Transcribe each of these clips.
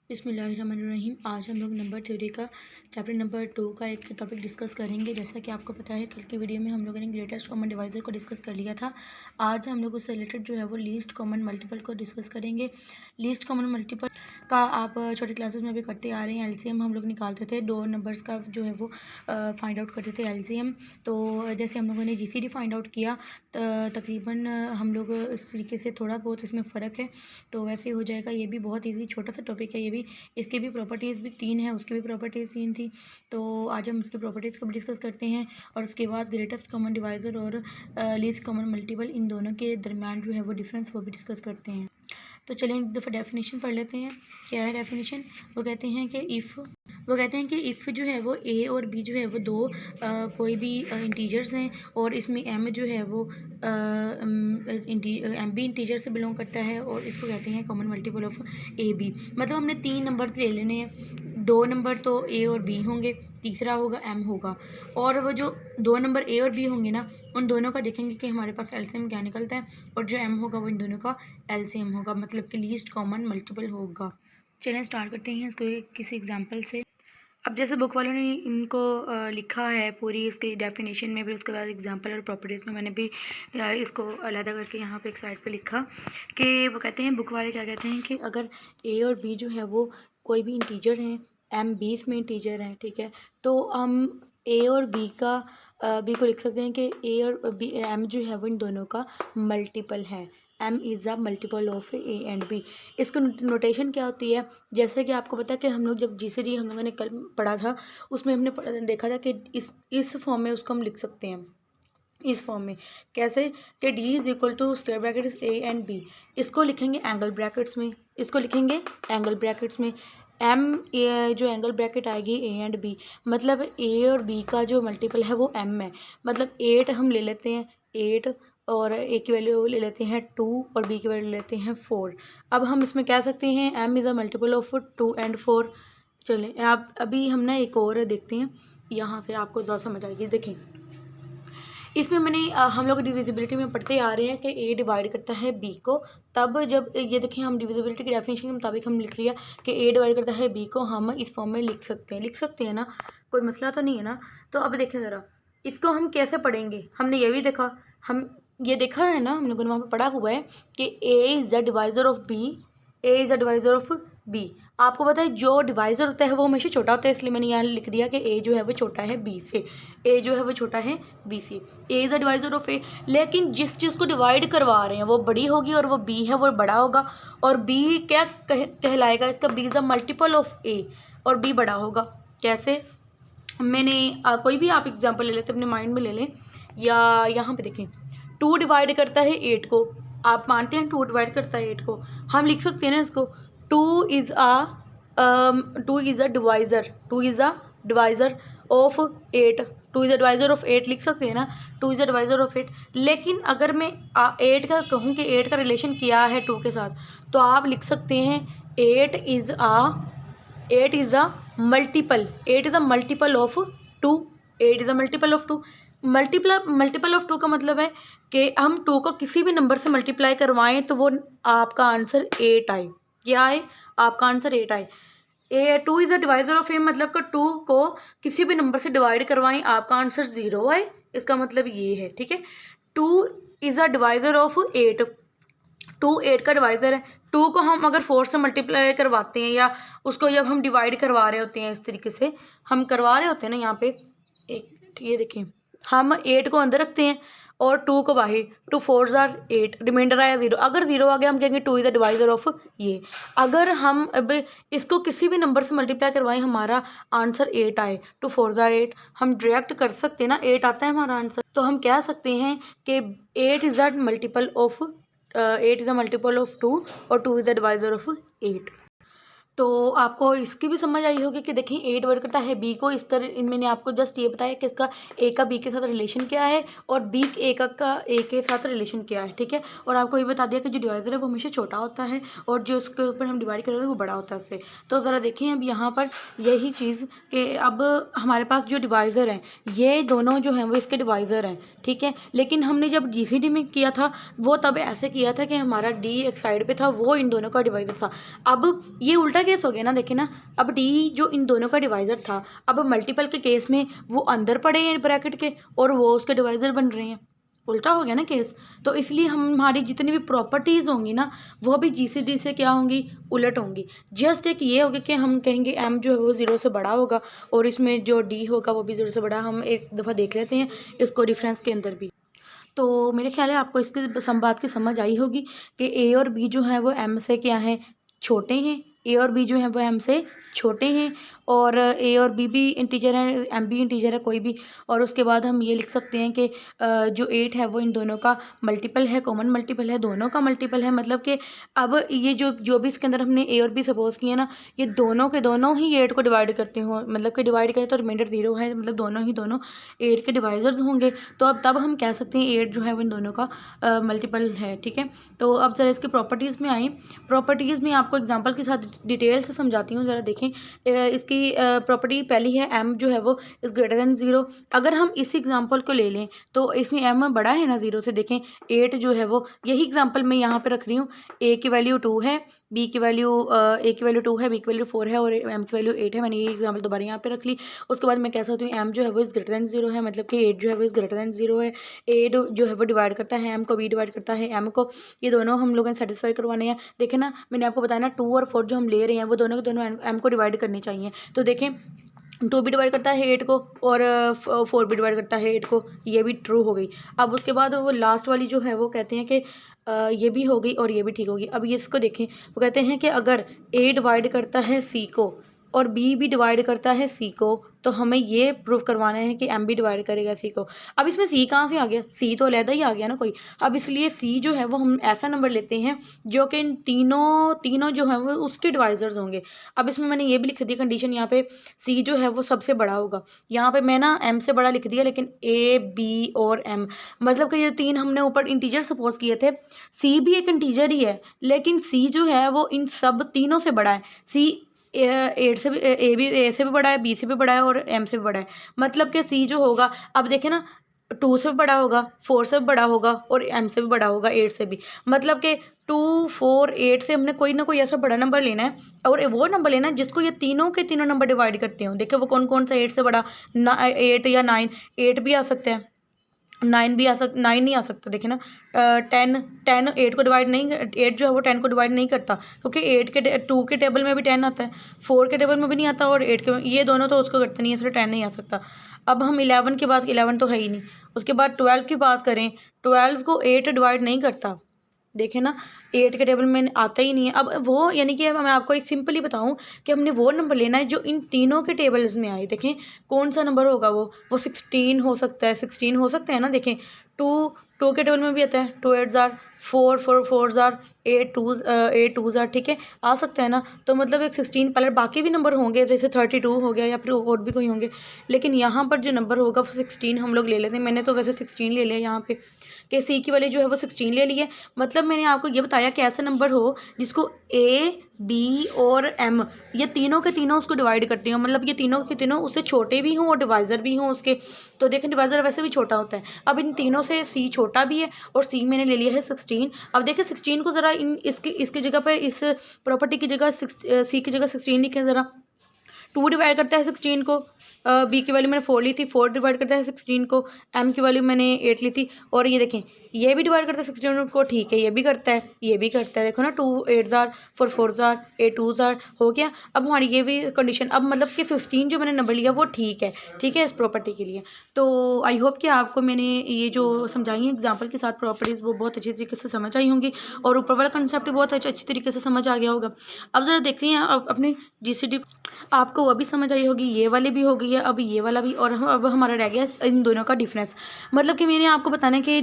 बिस्मिल्लाहिर्रहमानिर्रहीम। आज हम लोग नंबर थ्योरी का चैप्टर नंबर 2 का एक टॉपिक डिस्कस करेंगे। जैसा कि आपको पता है कल के वीडियो में हम लोगों ने ग्रेटेस्ट कॉमन डिवाइज़र को डिस्कस कर लिया था। आज हम लोग उससे रिलेटेड जो है वो लीस्ट कॉमन मल्टीपल को डिस्कस करेंगे। लीस्ट कॉमन मल्टीपल का आप छोटी क्लासेस में भी करते आ रहे हैं। एलसीएम हम लोग निकालते थे, दो नंबर्स का जो है वो फाइंड आउट करते थे एलसीएम। तो जैसे हम लोगों ने जीसीडी फाइंड आउट किया तकरीबन हम लोग इस तरीके से, थोड़ा बहुत इसमें फ़र्क है तो वैसे हो जाएगा। ये भी बहुत ईजी छोटा सा टॉपिक है। ये भी इसकी भी प्रॉपर्टीज़ भी 3 है, उसकी भी प्रॉपर्टीज़ 3 थी। तो आज हम इसकी प्रॉपर्टीज़ को भी डिस्कस करते हैं और उसके बाद ग्रेटेस्ट कॉमन डिवाइज़र और लीस्ट कॉमन मल्टीपल, इन दोनों के दरमियान जो है वो डिफरेंस वो भी डिस्कस करते हैं। तो चलें एक दफ़ा डेफिनेशन पढ़ लेते हैं। क्या है डेफिनेशन? वो कहते हैं कि इफ़ जो है वो ए और बी जो है वो दो कोई भी इंटीजर्स हैं और इसमें एम जो है वो एम बी इंटीजर से बिलोंग करता है और इसको कहते हैं common multiple of A B. मतलब हमने 3 नंबर ले लेने हैं, 2 नंबर तो ए और बी होंगे, तीसरा होगा एम होगा, और वो जो 2 नंबर ए और बी होंगे ना, उन दोनों का देखेंगे कि हमारे पास एलसीएम क्या निकलता है, और जो एम होगा वो इन दोनों का एलसीएम होगा, मतलब कि लीस्ट कॉमन मल्टीपल होगा। चलें स्टार्ट करते हैं इसको किसी एग्जांपल से। अब जैसे बुक वालों ने इनको लिखा है पूरी इसकी डेफिनेशन में भी, उसके बाद एग्जांपल और प्रॉपर्टीज़ में मैंने भी इसको अलग करके यहाँ पे एक साइड पे लिखा कि वो कहते हैं, बुक वाले क्या कहते हैं कि अगर ए और बी जो है वो कोई भी इंटीजर हैं, एम 20 में इंटीजर हैं, ठीक है, तो हम ए और बी का बी को लिख सकते हैं कि ए और बी एम जो है वो इन दोनों का मल्टीपल है। M is a multiple of A and B. इसको नोटेशन क्या होती है? जैसे कि आपको पता है कि हम लोग जब जीसीडी हम लोगों ने कल पढ़ा था, उसमें हमने देखा था कि इस फॉर्म में उसको हम लिख सकते हैं, इस फॉर्म में। कैसे? कि D is equal to square brackets A and B, इसको लिखेंगे एंगल ब्रैकेट्स में, इसको लिखेंगे एंगल ब्रैकेट्स में। एम जो एंगल ब्रैकेट आएगी ए एंड बी, मतलब ए और बी का जो मल्टीपल है वो एम है। मतलब 8 हम ले लेते हैं, 8 और ए की वैल्यू ले लेते हैं 2 और बी की वैल्यू ले लेते हैं 4। अब हम इसमें कह सकते हैं M is a multiple of 2 and 4। चलें आप अभी हम ना एक और देखते हैं, यहाँ से आपको ज़्यादा समझ आएगी। देखें इसमें मैंने हम लोग डिविजिबिलिटी में पढ़ते आ रहे हैं कि ए डिवाइड करता है बी को। तब जब ये देखें हम डिविजिबिलिटी की डेफिनेशन के मुताबिक हम लिख लिया कि ए डिवाइड करता है बी को, हम इस फॉर्म में लिख सकते हैं ना, कोई मसला तो नहीं है ना। तो अब देखें ज़रा इसको हम कैसे पढ़ेंगे। हमने ये भी देखा, हम ये देखा है ना, हम लोगों ने वहाँ पर पढ़ा हुआ है कि A is the divisor of B, A is the divisor of B. आपको पता है जो डिवाइज़र होता है वो हमेशा छोटा होता है, इसलिए मैंने यहाँ लिख दिया कि ए जो है वो छोटा है बी से, ए जो है वो छोटा है बी से। A is a divisor of A, लेकिन जिस चीज़ को डिवाइड करवा रहे हैं वो बड़ी होगी और वो बी है वो बड़ा होगा, और बी क्या कहलाएगा इसका? B is a multiple of A और बी बड़ा होगा। कैसे? मैंने कोई भी आप एग्जांपल ले लेते अपने माइंड में ले लें, या यहाँ पे देखें 2 डिवाइड करता है 8 को, आप मानते हैं 2 डिवाइड करता है 8 को, हम लिख सकते हैं ना इसको 2 is a divisor, 2 is a divisor of 8, 2 is a divisor of 8 लिख सकते हैं ना, 2 इज़ अ डिवाइज़र ऑफ 8। लेकिन अगर मैं 8 का कहूँ कि 8 का रिलेशन क्या है 2 के साथ, तो आप लिख सकते हैं 8 is a multiple, 8 is a multiple of 2, 8 is a multiple of 2। Multiple of 2 का मतलब है कि हम 2 को किसी भी नंबर से मल्टीप्लाई करवाएं तो वो आपका आंसर 8 आए। क्या आए? आपका आंसर 8 आए। 2 इज़ अ डिवाइज़र ऑफ ए, मतलब कि 2 को किसी भी नंबर से डिवाइड करवाएं आपका आंसर 0 आए, इसका मतलब ये है, ठीक है। 2 इज़ अ डिवाइज़र ऑफ 8, 2 8 का डिवाइज़र है। 2 को हम अगर 4 से मल्टीप्लाई करवाते हैं, या उसको जब हम डिवाइड करवा रहे होते हैं, इस तरीके से हम करवा रहे होते हैं ना, यहाँ पे एक ये देखें, हम 8 को अंदर रखते हैं और 2 को बाहर, 2 4 ज़ार 8, रिमाइंडर आया 0। अगर 0 आ गया हम कहेंगे 2 इज़ अ डिवाइज़र ऑफ ये। अगर हम अब इसको किसी भी नंबर से मल्टीप्लाई करवाएं, हमारा आंसर 8 आए, 2 4 ज़ार 8, हम डायरेक्ट कर सकते हैं ना, 8 आता है हमारा आंसर। तो हम कह सकते हैं कि 8 is a multiple of 8 is a multiple of 2 और 2 इज़ अ डिवाइज़र ऑफ 8। तो आपको इसकी भी समझ आई होगी कि देखिए 8 वर्ड करता है बी को, इस तरह मैंने आपको जस्ट ये बताया कि इसका ए का बी के साथ रिलेशन क्या है और बी ए का ए के साथ रिलेशन क्या है, ठीक है। और आपको ये बता दिया कि जो डिवाइज़र है वो हमेशा छोटा होता है और जो उसके ऊपर हम डिवाइड कर रहे हैं वो बड़ा होता है उससे। तो ज़रा देखें अब यहाँ पर यही चीज़ कि अब हमारे पास जो डिवाइज़र हैं, ये दोनों जो हैं वो इसके डिवाइज़र हैं, ठीक है। लेकिन हमने जब जीसीडी में किया था वो तब ऐसे किया था कि हमारा डी एक साइड पे था, वो इन दोनों का डिवाइज़र था। अब ये उल्टा केस हो गया ना, देखिए ना, अब डी जो इन दोनों का डिवाइज़र था, अब मल्टीपल के केस में वो अंदर पड़े हैं ब्रैकेट के और वो उसके डिवाइज़र बन रहे हैं, उल्टा हो गया ना केस। तो इसलिए हमारी जितनी भी प्रॉपर्टीज़ होंगी ना, वो भी जीसीडी से क्या होंगी, उलट होंगी। जस्ट एक ये होगा कि हम कहेंगे एम जो है वो 0 से बड़ा होगा और इसमें जो डी होगा वो भी 0 से बड़ा। हम एक दफ़ा देख लेते हैं इसको डिफरेंस के अंदर भी। तो मेरे ख्याल है आपको इसकी बात की समझ आई होगी कि ए और बी जो है वो एम से क्या है, छोटे हैं। ए और बी जो है वो एम से छोटे हैं और ए और बी भी इंटीजर है, एम भी इंटीजर है कोई भी। और उसके बाद हम ये लिख सकते हैं कि जो 8 है वो इन दोनों का मल्टीपल है, कॉमन मल्टीपल है, दोनों का मल्टीपल है। मतलब कि अब ये जो भी इसके अंदर हमने ए और बी सपोज किए ना, ये दोनों के दोनों ही 8 को डिवाइड करते हो, मतलब कि डिवाइड करें तो रिमाइंडर 0 है, मतलब दोनों 8 के डिवाइजर्स होंगे। तो अब तब हम कह सकते हैं 8 जो है वो इन दोनों का मल्टीपल है, ठीक है। तो अब ज़रा इसके प्रॉपर्टीज़ में आएँ। प्रॉपर्टीज़ में आपको एग्जांपल के साथ डिटेल से समझाती हूँ, ज़रा देखें। इसकी प्रॉपर्टी पहली है एम जो है वो इज़ ग्रेटर दैन 0। अगर हम इस एग्जांपल को ले लें तो इसमें एम बड़ा है ना 0 से, देखें 8 जो है वो, यही एग्जांपल मैं यहाँ पे रख रही हूँ। ए की वैल्यू 2 है, बी की वैल्यू 2 है, बी की वैल्यू 4 है और एम की वैल्यू 8 है। मैंने ये एग्जांपल दोबारा यहाँ पे रख ली। उसके बाद मैं कह सकती हूँ एम जो है वो इज़ ग्रेटर दैन 0 है, मतलब कि 8 जो है वो इज़ ग्रेटर दैन 0 है। 8 जो है वो डिवाइड करता है एम को, बी डिवाइड करता है एम को। ये दोनों हम लोगों ने सेटिस्फाई करवाने हैं। देखें ना, मैंने आपको बताया ना 2 और 4 जो हम ले रहे हैं वो दोनों के दोनों एम को डिवाइड करनी चाहिए। तो देखें 2 भी डिवाइड करता है 8 को और 4 भी डिवाइड करता है 8 को, ये भी ट्रू हो गई। अब उसके बाद वो लास्ट वाली जो है वो कहते हैं कि ये भी हो गई और ये भी ठीक होगी। अब ये इसको देखें, वो कहते हैं कि अगर ए डिवाइड करता है सी को और बी भी डिवाइड करता है सी को, तो हमें ये प्रूव करवाना है कि एम भी डिवाइड करेगा सी को। अब इसमें सी कहाँ से आ गया, सी तो अलहदा ही आ गया ना कोई। अब इसलिए सी जो है वो हम ऐसा नंबर लेते हैं जो कि इन तीनों जो है वो उसके डिवाइजर्स होंगे। अब इसमें मैंने ये भी लिख दी कंडीशन यहाँ पे, सी जो है वो सबसे बड़ा होगा। यहाँ पे मैं ना एम से बड़ा लिख दिया, लेकिन ए बी और एम, मतलब कि ये 3 हमने ऊपर इंटीजर सपोज किए थे। सी भी एक इंटीजर ही है, लेकिन सी जो है वो इन सब तीनों से बड़ा है। सी 8 से भी, ए से भी बड़ा है, बी से भी बड़ा है और एम से भी बड़ा है। मतलब कि सी जो होगा, अब देखें ना, 2 से भी बड़ा होगा, 4 से भी बड़ा होगा और एम से भी बड़ा होगा, 8 से भी। मतलब कि 2, 4, 8 से हमने कोई ना कोई ऐसा बड़ा नंबर लेना है और वो नंबर लेना है जिसको ये तीनों के तीनों नंबर डिवाइड करते हो। देखिए वो कौन कौन सा 8 से बड़ा, 8 या 9, 8 भी आ सकता है, 9 भी 9 नहीं आ सकता। देखिए ना, 10 8 को डिवाइड नहीं, 8 जो है वो 10 को डिवाइड नहीं करता, क्योंकि 2 के टेबल में भी 10 आता है, 4 के टेबल में भी नहीं आता और 8 के, ये दोनों तो उसको करते नहीं है, इसलिए 10 नहीं आ सकता। अब हम 11 के बाद, 11 तो है ही नहीं। उसके बाद 12 की बात करें, 12 को 8 डिवाइड नहीं करता। देखें ना, 8 के टेबल में आता ही नहीं है। अब वो, यानी कि मैं आपको एक सिंपली बताऊं कि हमने वो नंबर लेना है जो इन तीनों के टेबल्स में आए। देखें कौन सा नंबर होगा वो 16 हो सकता है, 16 हो सकते हैं ना। देखें 2 के टेबल में भी आता है, 2 8 जार, 4 4 जार, 8 2 जार, ठीक है, आ सकता है ना। तो मतलब एक 16 पहले बाकी भी नंबर होंगे, जैसे 32 हो गया या फिर और भी कोई होंगे, लेकिन यहाँ पर जो नंबर होगा वो 16 हम लोग ले लेते हैं। मैंने तो वैसे 16 ले लिया यहाँ पे, कि सी की वैल्यू जो है वो 16 ले ली है। मतलब मैंने आपको ये बताया कि ऐसा नंबर हो जिसको ए बी और एम, ये तीनों के तीनों उसको डिवाइड करती हो, मतलब ये तीनों के तीनों उससे छोटे भी हों और डिवाइज़र भी हों उसके। तो देखें डिवाइज़र वैसे भी छोटा होता है। अब इन तीनों से सी छोटा भी है और सी मैंने ले लिया है 16। अब देखें 16 को ज़रा इसकी जगह पर, इस प्रॉपर्टी की जगह सी की जगह 16 लिखें ज़रा। 2 डिवाइड करता है 16 को, बी की वैल्यू मैंने 4 ली थी, 4 डिवाइड करता है 16 को, एम की वैल्यू मैंने 8 ली थी। और ये देखें ये भी डिवाइड करता है 16 को, ठीक है, ये भी करता है, ये भी करता है। देखो ना, 2 8 जार, 4 4 जार, 8 2 जार हो गया। अब हमारी ये भी कंडीशन, अब मतलब कि 15 जो मैंने नंबर लिया वो ठीक है इस प्रॉपर्टी के लिए। तो आई होप कि आपको मैंने ये जो समझाई है एग्जाम्पल के साथ प्रॉपर्टीज़, वो बहुत अच्छी तरीके से समझ आई होंगी और ऊपर वाला कंसेप्ट भी बहुत अच्छी तरीके से समझ आ गया होगा। अब ज़रा देखते हैं अब अपने GCD, आपको वो भी समझ आई होगी, ये वाले भी हो गई है, अब ये वाला भी, और अब हमारा रह गया इन दोनों का डिफरेंस। मतलब कि मैंने आपको बताना है कि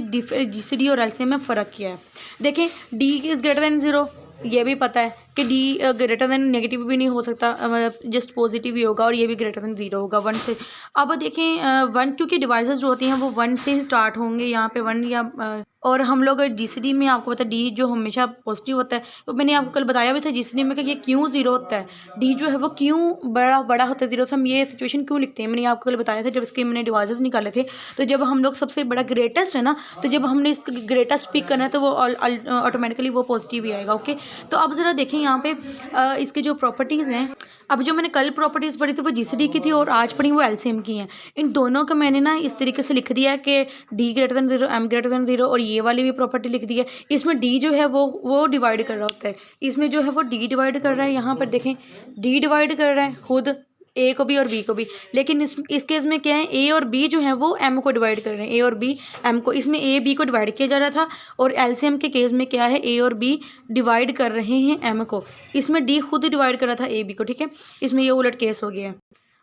GCD और LCM में फ़र्क क्या है। देखें D इज़ ग्रेटर दैन 0, ये भी पता है कि D ग्रेटर दैन नेगेटिव भी नहीं हो सकता, मतलब जस्ट पॉजिटिव ही होगा, और ये भी ग्रेटर दैन 0 होगा 1 से। अब देखें 1, क्योंकि डिवाइसेस जो होती हैं वो 1 से ही स्टार्ट होंगे, यहाँ पे 1 या और हम लोग GCD में आपको पता है D जो हमेशा पॉजिटिव होता है। तो मैंने आपको कल बताया भी था GCD में कि ये क्यों 0 होता है, D जो है वो क्यों बड़ा होता है 0 से, हम ये सिचुएशन क्यों लिखते हैं। मैंने आपको कल बताया था जब इसके मैंने डिवाइसेस निकाले थे। तो जब हम लोग सबसे बड़ा ग्रेटेस्ट है ना, तो जब हमने इसका ग्रेटेस्ट पिक करना है तो वो ऑटोमेटिकली वो पॉजिटिव ही आएगा। ओके, तो अब ज़रा देखें यहाँ पे इसके जो प्रॉपर्टीज़ हैं, अब जो मैंने कल प्रॉपर्टीज़ पढ़ी थी वो जीसीडी की थी और आज पढ़ी वो एलसीएम की हैं। इन दोनों का मैंने ना इस तरीके से लिख दिया है कि D greater than 0 M greater than 0, और ये वाली भी प्रॉपर्टी लिख दी है। इसमें डी जो है वो डिवाइड कर रहा होता है, इसमें जो है वो डी डिवाइड कर रहा है। यहाँ पर देखें डी डिवाइड कर रहा है खुद ए को भी और बी को भी, लेकिन इस केस में क्या है, ए और बी जो है वो एम को डिवाइड कर रहे हैं, ए और बी एम को। इसमें ए बी को डिवाइड किया जा रहा था, और एलसीएम के केस में क्या है, ए और बी डिवाइड कर रहे हैं एम को। इसमें डी खुद ही डिवाइड कर रहा था ए बी को, ठीक है। इसमें ये उलट केस हो गया है।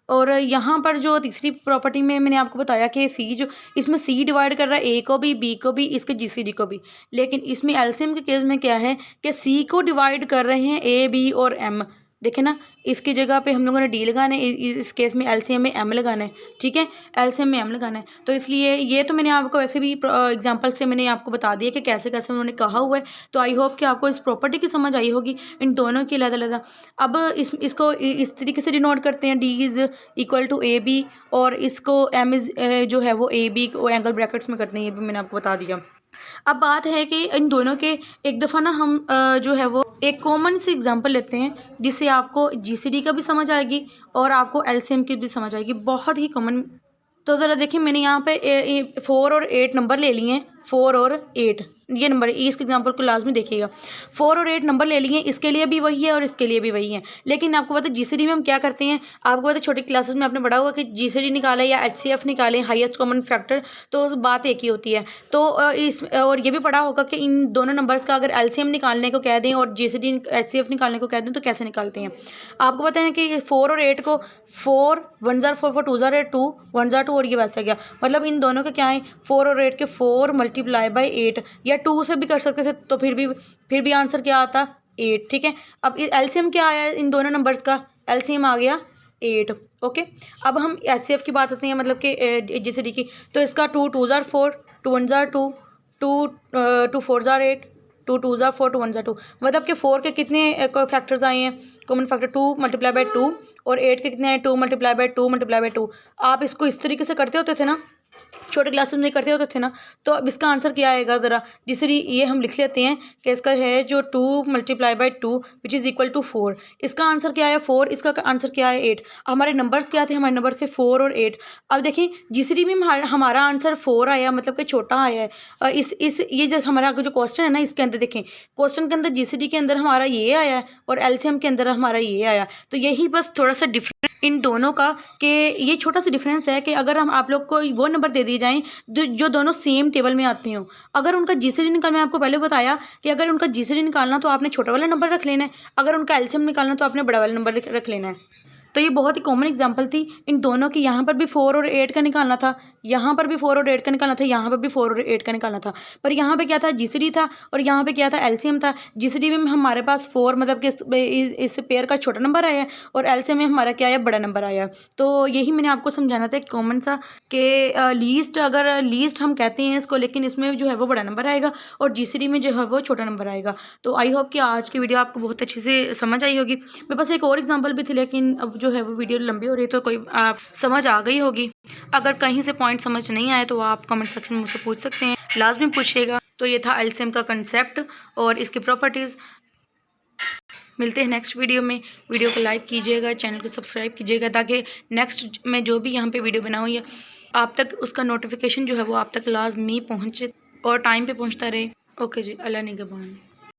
और यहाँ पर जो तीसरी प्रॉपर्टी में मैंने आपको बताया कि सी जो, इसमें सी डिवाइड कर रहा है ए को भी, बी को भी, इसके जीसीडी को भी। लेकिन इसमें एलसीएम के केस में क्या है कि सी को डिवाइड कर रहे हैं ए बी और एम। देखे ना, इसकी जगह पे हम लोगों ने डी लगाना है, इस केस में एलसीएम में एम लगाना है, ठीक है, एलसीएम में एम लगाना है। तो इसलिए ये तो मैंने आपको वैसे भी एग्जांपल से मैंने आपको बता दिया कि कैसे कैसे उन्होंने कहा हुआ है। तो आई होप कि आपको इस प्रॉपर्टी की समझ आई होगी, इन दोनों की अलग-अलग। अब इसको इस तरीके से डिनोट करते हैं, D is equal to A B, और इसको एम इज़ जो है वो ए बी को एंगल ब्रैकेट्स में करते हैं, ये भी मैंने आपको बता दिया। अब बात है कि इन दोनों के एक दफ़ा ना हम जो है वो एक कॉमन सी एग्जांपल लेते हैं, जिससे आपको जीसीडी का भी समझ आएगी और आपको एलसीएम की भी समझ आएगी, बहुत ही कॉमन। तो ज़रा देखिए, मैंने यहाँ पे 4 और 8 नंबर ले लिए हैं, 4 और 8 ये नंबर, इस एग्जांपल को लाजमी देखिएगा। 4 और 8 नंबर ले लिए हैं, इसके लिए भी वही है और इसके लिए भी वही है। लेकिन आपको पता है जीसीडी में हम क्या करते हैं, आपको पता है छोटी क्लासेस में आपने पढ़ा हुआ कि जीसीडी निकालें या एचसीएफ निकालें, हाईएस्ट कॉमन फैक्टर, तो बात एक ही होती है। तो और ये भी पढ़ा होगा कि इन दोनों नंबर्स का अगर एलसीएम निकालने को कह दें और जीसीडी एचसीएफ निकालने को कह दें तो कैसे निकालते हैं। आपको पता है कि 4 और 8 को 4 1 जार 4 4 2 जार 2 1 जार 2, और ये वैसा गया। मतलब इन दोनों के क्या है, 4 और 8 के 4 मल्टीप्लाई बाई 8, या 2 से भी कर सकते थे, तो फिर भी आंसर क्या आता, 8, ठीक है। अब एलसीएम क्या आया इन दोनों नंबर्स का, एलसीएम आ गया 8, ओके। अब हम एचसीएफ की बात करते हैं, मतलब कि जीसीडी की। तो इसका 2 2 jar 4 2 1 jar 2 2 4 jar 8 2 2 jar 4 2 1 jar 2, मतलब कि 4 के कितने फैक्टर्स आए हैं, कॉमन फैक्टर 2 मल्टीप्लाई बाई 2, और 8 के कितने हैं, 2 मल्टीप्लाई बाई 2 मल्टीप्लाई बाई 2। आप इसको इस तरीके से करते होते थे ना, छोटे क्लासेस में करते होते थे ना। तो अब इसका आंसर क्या आएगा, ज़रा जिसरी ये हम लिख लेते हैं कि इसका है जो 2 multiply by 2 which is equal to 4। इसका आंसर क्या है 4, इसका आंसर क्या है 8। हमारे नंबर्स क्या थे, हमारे नंबर थे 4 और 8। अब देखिए जीसीडी में हमारा आंसर 4 आया, मतलब कि छोटा आया है। ये जो हमारा जो क्वेश्चन है ना, इसके अंदर देखें, क्वेश्चन के अंदर जीसीडी के अंदर हमारा ये आया है और एलसीएम के अंदर हमारा ये आया। तो यही बस थोड़ा सा डिफरेंस इन दोनों का, कि ये छोटा सा डिफरेंस है कि अगर हम आप लोग को वो नंबर दे दिए जाएं जो दोनों सेम टेबल में आते हो, अगर उनका जीसीडी निकालना, मैं आपको पहले बताया कि अगर उनका जीसीडी निकालना तो आपने छोटा वाला नंबर रख लेना है, अगर उनका एलसीएम निकालना तो आपने बड़ा वाला नंबर रख लेना है। तो ये बहुत ही कॉमन एग्जांपल थी इन दोनों की। यहाँ पर भी 4 और 8 का निकालना था, यहाँ पर भी 4 और 8 का निकालना था, यहाँ पर भी 4 और 8 का निकालना था। पर यहाँ पे क्या था, जीसीडी था, और यहाँ पे क्या था, एलसीएम था। जीसीडी में हमारे पास 4 मतलब कि इस पेयर का छोटा नंबर आया, और एलसीएम में हमारा क्या आया, बड़ा नंबर आया। तो यही मैंने आपको समझाना था, एक कॉमन सा, कि लीस्ट, अगर लीस्ट हम कहते हैं इसको, लेकिन इसमें जो है वो बड़ा नंबर आएगा और जीसीडी में जो है वो छोटा नंबर आएगा। तो आई होप कि आज की वीडियो आपको बहुत अच्छे से समझ आई होगी। मेरे पास एक और एग्जाम्पल भी थी, लेकिन अब जो है वो वीडियो लंबी हो रही है, तो कोई आप समझ आ गई होगी। अगर कहीं से पॉइंट समझ नहीं आए तो आप कमेंट सेक्शन में मुझसे पूछ सकते हैं, लाजमी पूछिएगा। तो ये था एलसीएम का कंसेप्ट और इसकी प्रॉपर्टीज़। मिलते हैं नेक्स्ट वीडियो में। वीडियो को लाइक कीजिएगा, चैनल को सब्सक्राइब कीजिएगा, ताकि नेक्स्ट में जो भी यहाँ पे वीडियो बनाऊँ या आप तक उसका नोटिफिकेशन जो है वो आप तक लाजमी पहुँचे और टाइम पे पहुँचता रहे। ओके जी, अल्लाह निगहबान।